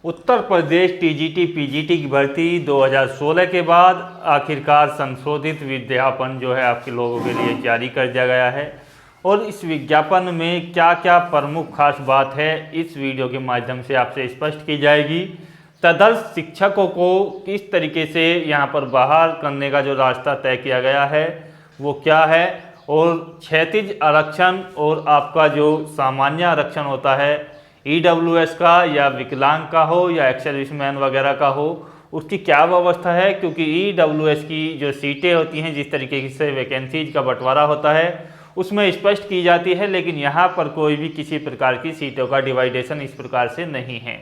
Uttar Pradesh TGT PGT की भर्ती 2016 के बाद आखिरकार संशोधित विज्ञापन जो है आपके लोगों के लिए जारी कर दिया गया है। और इस विज्ञापन में क्या क्या प्रमुख खास बात है इस वीडियो के माध्यम से आपसे स्पष्ट की जाएगी। तदर्श शिक्षकों को किस तरीके से यहाँ पर बहाल करने का जो रास्ता तय किया गया है वो क्या है, और क्षैतिज आरक्षण और आपका जो सामान्य आरक्षण होता है ईडब्ल्यूएस का या विकलांग का हो या एक्स सर्विसमैन वगैरह का हो, उसकी क्या व्यवस्था है। क्योंकि ईडब्ल्यूएस की जो सीटें होती हैं, जिस तरीके से वैकेंसीज का बंटवारा होता है उसमें स्पष्ट की जाती है, लेकिन यहाँ पर कोई भी किसी प्रकार की सीटों का डिवाइडेशन इस प्रकार से नहीं है।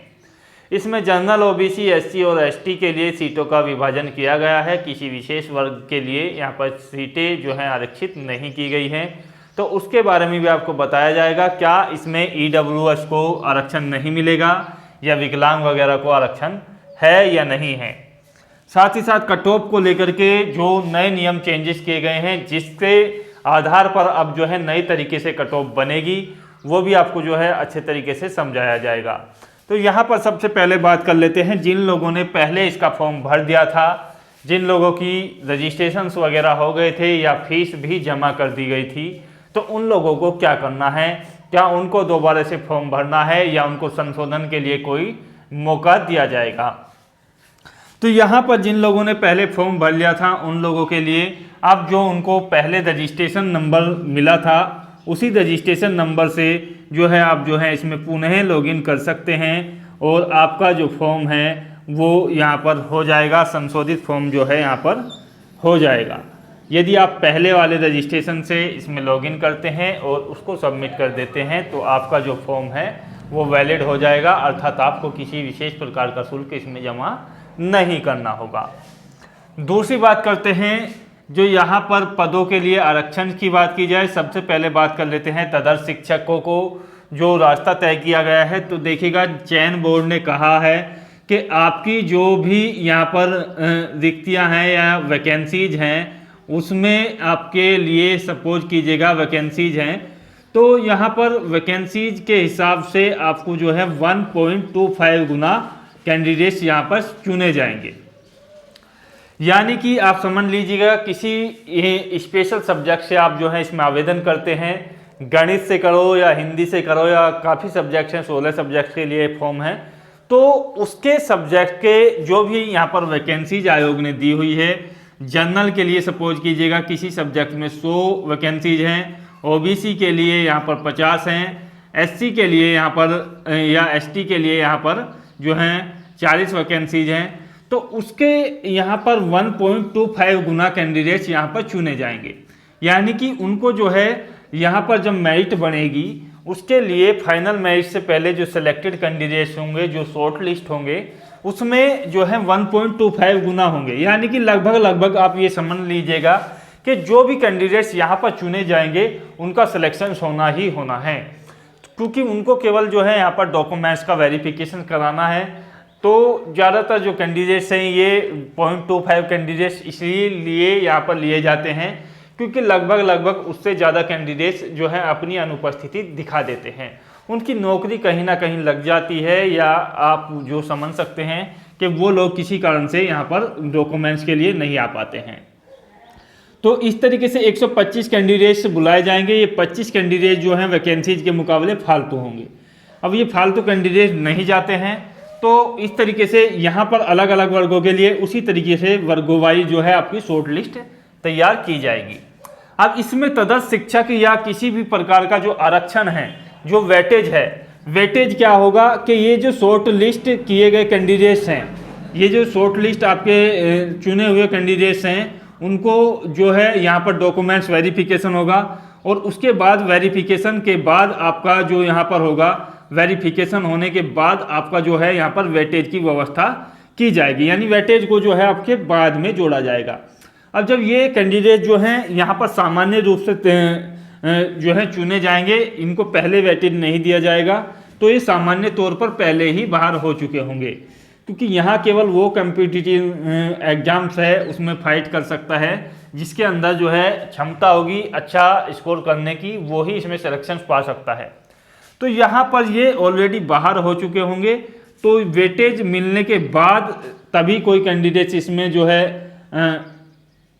इसमें जनरल, ओबीसी, एससी और एसटी के लिए सीटों का विभाजन किया गया है। किसी विशेष वर्ग के लिए यहाँ पर सीटें जो हैं आरक्षित नहीं की गई हैं, तो उसके बारे में भी आपको बताया जाएगा। क्या इसमें ईडब्ल्यूएस को आरक्षण नहीं मिलेगा या विकलांग वगैरह को आरक्षण है या नहीं है। साथ ही साथ कट ऑफ को लेकर के जो नए नियम चेंजेस किए गए हैं, जिसके आधार पर अब जो है नई तरीके से कट ऑफ बनेगी, वो भी आपको जो है अच्छे तरीके से समझाया जाएगा। तो यहाँ पर सबसे पहले बात कर लेते हैं जिन लोगों ने पहले इसका फॉर्म भर दिया था, जिन लोगों की रजिस्ट्रेशंस वगैरह हो गए थे या फीस भी जमा कर दी गई थी, तो उन लोगों को क्या करना है। क्या उनको दोबारा से फॉर्म भरना है या उनको संशोधन के लिए कोई मौका दिया जाएगा। तो यहाँ पर जिन लोगों ने पहले फॉर्म भर लिया था उन लोगों के लिए अब जो उनको पहले रजिस्ट्रेशन नंबर मिला था उसी रजिस्ट्रेशन नंबर से जो है आप जो है इसमें पुनः लॉगिन कर सकते हैं और आपका जो फॉर्म है वो यहाँ पर हो जाएगा, संशोधित फॉर्म जो है यहाँ पर हो जाएगा। यदि आप पहले वाले रजिस्ट्रेशन से इसमें लॉगिन करते हैं और उसको सबमिट कर देते हैं तो आपका जो फॉर्म है वो वैलिड हो जाएगा, अर्थात आपको किसी विशेष प्रकार का शुल्क इसमें जमा नहीं करना होगा। दूसरी बात करते हैं जो यहाँ पर पदों के लिए आरक्षण की बात की जाए। सबसे पहले बात कर लेते हैं तदर्श शिक्षकों को जो रास्ता तय किया गया है। तो देखिएगा, चयन बोर्ड ने कहा है कि आपकी जो भी यहाँ पर रिक्तियाँ हैं या वैकेंसीज हैं उसमें आपके लिए सपोज कीजिएगा वैकेंसीज हैं, तो यहाँ पर वैकेंसीज के हिसाब से आपको जो है 1.25 गुना कैंडिडेट्स यहाँ पर चुने जाएंगे। यानी कि आप समझ लीजिएगा किसी स्पेशल सब्जेक्ट से आप जो है इसमें आवेदन करते हैं, गणित से करो या हिंदी से करो या काफ़ी सब्जेक्ट्स हैं, 16 सब्जेक्ट के लिए फॉर्म है, तो उसके सब्जेक्ट के जो भी यहाँ पर वैकेंसीज आयोग ने दी हुई है, जनरल के लिए सपोज कीजिएगा किसी सब्जेक्ट में 100 वैकेंसीज हैं, ओबीसी के लिए यहाँ पर 50 हैं, एससी के लिए यहाँ पर या एसटी के लिए यहाँ पर जो हैं 40 वैकेंसीज हैं, तो उसके यहाँ पर 1.25 गुना कैंडिडेट्स यहाँ पर चुने जाएंगे। यानी कि उनको जो है यहाँ पर जब मेरिट बनेगी उसके लिए फाइनल मेरिट से पहले जो सिलेक्टेड कैंडिडेट्स होंगे, जो शॉर्ट लिस्ट होंगे, उसमें जो है 1.25 गुना होंगे। यानी कि लगभग आप ये समझ लीजिएगा कि जो भी कैंडिडेट्स यहाँ पर चुने जाएंगे उनका सिलेक्शन होना ही होना है, क्योंकि उनको केवल जो है यहाँ पर डॉक्यूमेंट्स का वेरिफिकेशन कराना है। तो ज़्यादातर जो कैंडिडेट्स हैं ये 0.25 कैंडिडेट्स इसलिए यहाँ पर लिए जाते हैं क्योंकि लगभग उससे ज़्यादा कैंडिडेट्स जो है अपनी अनुपस्थिति दिखा देते हैं, उनकी नौकरी कहीं ना कहीं लग जाती है, या आप जो समझ सकते हैं कि वो लोग किसी कारण से यहाँ पर डॉक्यूमेंट्स के लिए नहीं आ पाते हैं। तो इस तरीके से 125 कैंडिडेट्स बुलाए जाएंगे। ये 25 कैंडिडेट जो हैं वैकेंसीज के मुकाबले फालतू होंगे। अब ये फालतू कैंडिडेट नहीं जाते हैं, तो इस तरीके से यहाँ पर अलग अलग वर्गों के लिए उसी तरीके से वर्गों वाइज जो है आपकी शॉर्ट लिस्ट तैयार की जाएगी। अब इसमें तदर्श शिक्षक या किसी भी प्रकार का जो आरक्षण है, जो वेटेज है, वेटेज क्या होगा कि ये जो शॉर्ट लिस्ट किए गए कैंडिडेट्स हैं, ये जो शॉर्ट लिस्ट आपके चुने हुए कैंडिडेट्स हैं, उनको जो है यहाँ पर डॉक्यूमेंट्स वेरिफिकेशन होगा और उसके बाद वेरिफिकेशन के बाद आपका जो यहाँ पर होगा, वेरिफिकेशन होने के बाद आपका जो है यहाँ पर वेटेज की व्यवस्था की जाएगी। यानी वेटेज को जो है आपके बाद में जोड़ा जाएगा। अब जब ये कैंडिडेट जो हैं यहाँ पर सामान्य रूप से जो है चुने जाएंगे, इनको पहले वेटेज नहीं दिया जाएगा, तो ये सामान्य तौर पर पहले ही बाहर हो चुके होंगे, क्योंकि यहाँ केवल वो कम्पिटिटिव एग्जाम्स है उसमें फाइट कर सकता है जिसके अंदर जो है क्षमता होगी अच्छा स्कोर करने की, वो ही इसमें सिलेक्शन पा सकता है। तो यहाँ पर ये ऑलरेडी बाहर हो चुके होंगे, तो वेटेज मिलने के बाद तभी कोई कैंडिडेट इसमें जो है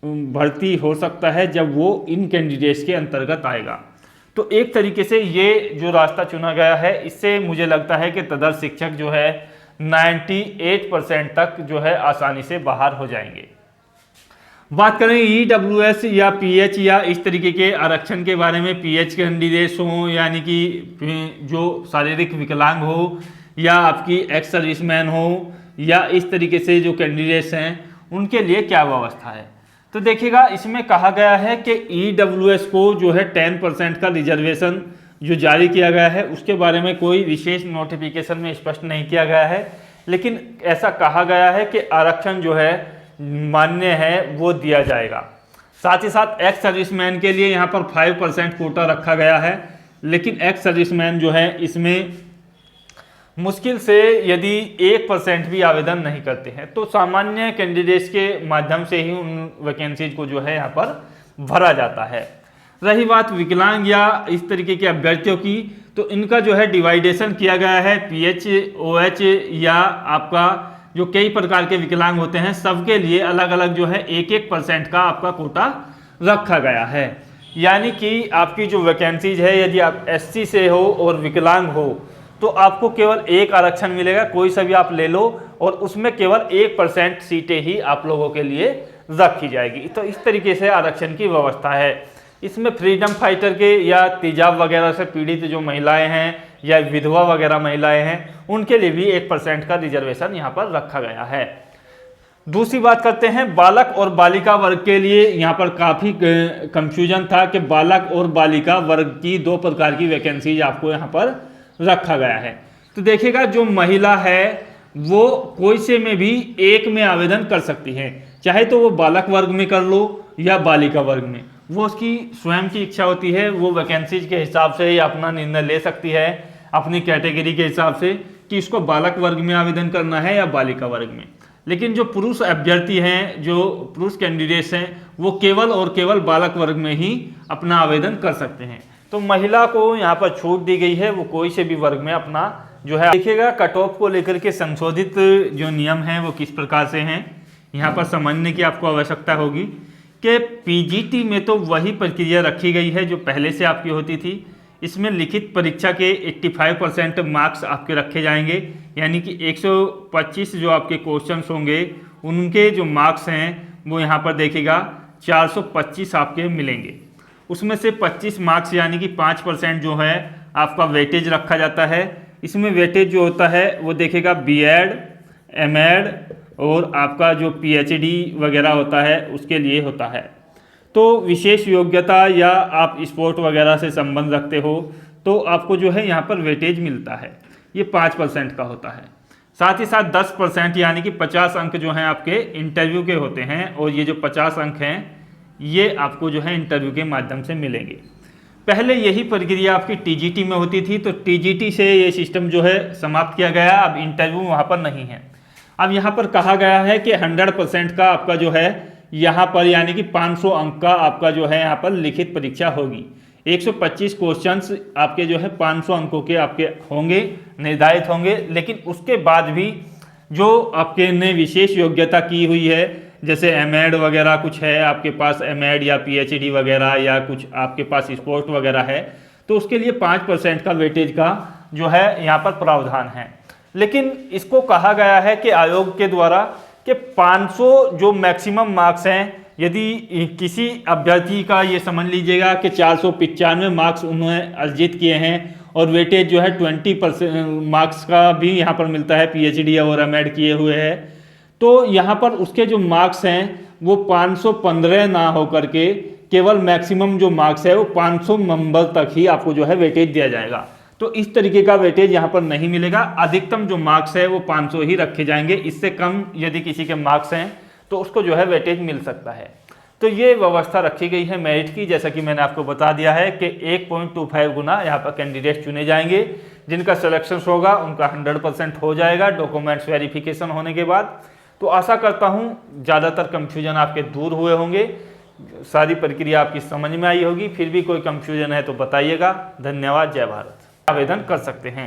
भर्ती हो सकता है, जब वो इन कैंडिडेट्स के अंतर्गत आएगा। तो एक तरीके से ये जो रास्ता चुना गया है, इससे मुझे लगता है कि तदर्स शिक्षक जो है 98% तक जो है आसानी से बाहर हो जाएंगे। बात करें EWS या PH या इस तरीके के आरक्षण के बारे में, PH कैंडिडेट्स हों यानी कि जो शारीरिक विकलांग हो या आपकी एक्स सर्विसमैन हो या इस तरीके से जो कैंडिडेट्स हैं, उनके लिए क्या व्यवस्था है। तो देखिएगा, इसमें कहा गया है कि EWS को जो है 10% का रिजर्वेशन जो जारी किया गया है, उसके बारे में कोई विशेष नोटिफिकेशन में स्पष्ट नहीं किया गया है, लेकिन ऐसा कहा गया है कि आरक्षण जो है मान्य है वो दिया जाएगा। साथ ही साथ एक्स सर्विसमैन के लिए यहाँ पर 5% कोटा रखा गया है, लेकिन एक्स सर्विसमैन जो है इसमें मुश्किल से यदि 1% भी आवेदन नहीं करते हैं, तो सामान्य कैंडिडेट्स के माध्यम से ही उन वैकेंसीज को जो है यहाँ पर भरा जाता है। रही बात विकलांग या इस तरीके के अभ्यर्थियों की, तो इनका जो है डिवाइडेशन किया गया है। PH, OH या आपका जो कई प्रकार के विकलांग होते हैं, सबके लिए अलग अलग जो है 1-1% का आपका कोटा रखा गया है। यानी कि आपकी जो वैकेंसीज है, यदि आप SC से हो और विकलांग हो तो आपको केवल एक आरक्षण मिलेगा, कोई सा भी आप ले लो, और उसमें केवल 1% सीटें ही आप लोगों के लिए रखी जाएगी। तो इस तरीके से आरक्षण की व्यवस्था है। इसमें फ्रीडम फाइटर के या तेजाब वगैरह से पीड़ित जो महिलाएं हैं या विधवा वगैरह महिलाएं हैं, उनके लिए भी 1% का रिजर्वेशन यहाँ पर रखा गया है। दूसरी बात करते हैं बालक और बालिका वर्ग के लिए। यहाँ पर काफ़ी कंफ्यूजन था कि बालक और बालिका वर्ग की 2 प्रकार की वैकेंसीज आपको यहाँ पर रखा गया है। तो देखिएगा, जो महिला है वो कोई से में भी एक में आवेदन कर सकती है, चाहे तो वो बालक वर्ग में कर लो या बालिका वर्ग में, वो उसकी स्वयं की इच्छा होती है। वो वैकेंसीज के हिसाब से ही अपना निर्णय ले सकती है, अपनी कैटेगरी के हिसाब से, कि इसको बालक वर्ग में आवेदन करना है या बालिका वर्ग में। लेकिन जो पुरुष अभ्यर्थी हैं, जो पुरुष कैंडिडेट्स हैं, वो केवल और केवल बालक वर्ग में ही अपना आवेदन कर सकते हैं। तो महिला को यहाँ पर छूट दी गई है, वो कोई से भी वर्ग में अपना जो है। देखिएगा, कट ऑफ को लेकर के संशोधित जो नियम हैं वो किस प्रकार से हैं, यहाँ पर समझने की आपको आवश्यकता होगी कि PGT में तो वही प्रक्रिया रखी गई है जो पहले से आपकी होती थी। इसमें लिखित परीक्षा के 85% मार्क्स आपके रखे जाएंगे, यानी कि 125 जो आपके क्वेश्चंस होंगे उनके जो मार्क्स हैं वो यहाँ पर देखिएगा 425 आपके मिलेंगे। उसमें से 25 मार्क्स यानी कि 5% जो है आपका वेटेज रखा जाता है। इसमें वेटेज जो होता है वो देखिएगा B.Ed, M.Ed और आपका जो PhD वगैरह होता है उसके लिए होता है। तो विशेष योग्यता या आप स्पोर्ट वगैरह से संबंध रखते हो तो आपको जो है यहाँ पर वेटेज मिलता है, ये 5% का होता है। साथ ही साथ 10% यानी कि 50 अंक जो हैं आपके इंटरव्यू के होते हैं, और ये जो 50 अंक हैं ये आपको जो है इंटरव्यू के माध्यम से मिलेंगे। पहले यही प्रक्रिया आपकी TGT में होती थी, तो TGT से ये सिस्टम जो है समाप्त किया गया, अब इंटरव्यू वहाँ पर नहीं है। अब यहाँ पर कहा गया है कि 100% का आपका जो है यहाँ पर यानी कि 500 अंक का आपका जो है यहाँ पर लिखित परीक्षा होगी। 125 क्वेश्चंस आपके जो है 500 अंकों के आपके होंगे, निर्धारित होंगे। लेकिन उसके बाद भी जो आपके ने विशेष योग्यता की हुई है, जैसे M.Ed वगैरह कुछ है आपके पास, M.Ed या PhD वगैरह या कुछ आपके पास स्पोर्ट वगैरह है, तो उसके लिए 5% का वेटेज का जो है यहाँ पर प्रावधान है। लेकिन इसको कहा गया है कि आयोग के द्वारा कि 500 जो मैक्सिमम मार्क्स हैं, यदि किसी अभ्यर्थी का ये समझ लीजिएगा कि 495 मार्क्स उन्होंने अर्जित किए हैं और वेटेज जो है 20% मार्क्स का भी यहाँ पर मिलता है, PhD और M.Ed किए हुए हैं, तो यहाँ पर उसके जो मार्क्स हैं वो 515 ना हो करके केवल मैक्सिमम जो मार्क्स है वो 500 नंबर तक ही आपको जो है वेटेज दिया जाएगा। तो इस तरीके का वेटेज यहाँ पर नहीं मिलेगा, अधिकतम जो मार्क्स है वो 500 ही रखे जाएंगे। इससे कम यदि किसी के मार्क्स हैं तो उसको जो है वेटेज मिल सकता है। तो ये व्यवस्था रखी गई है मेरिट की, जैसा कि मैंने आपको बता दिया है कि 1.25 गुना यहाँ पर कैंडिडेट चुने जाएंगे। जिनका सिलेक्शन होगा उनका 100% हो जाएगा डॉक्यूमेंट्स वेरिफिकेशन होने के बाद। तो आशा करता हूँ ज़्यादातर कन्फ्यूजन आपके दूर हुए होंगे, सारी प्रक्रिया आपकी समझ में आई होगी। फिर भी कोई कन्फ्यूजन है तो बताइएगा। धन्यवाद। जय भारत। आवेदन कर सकते हैं।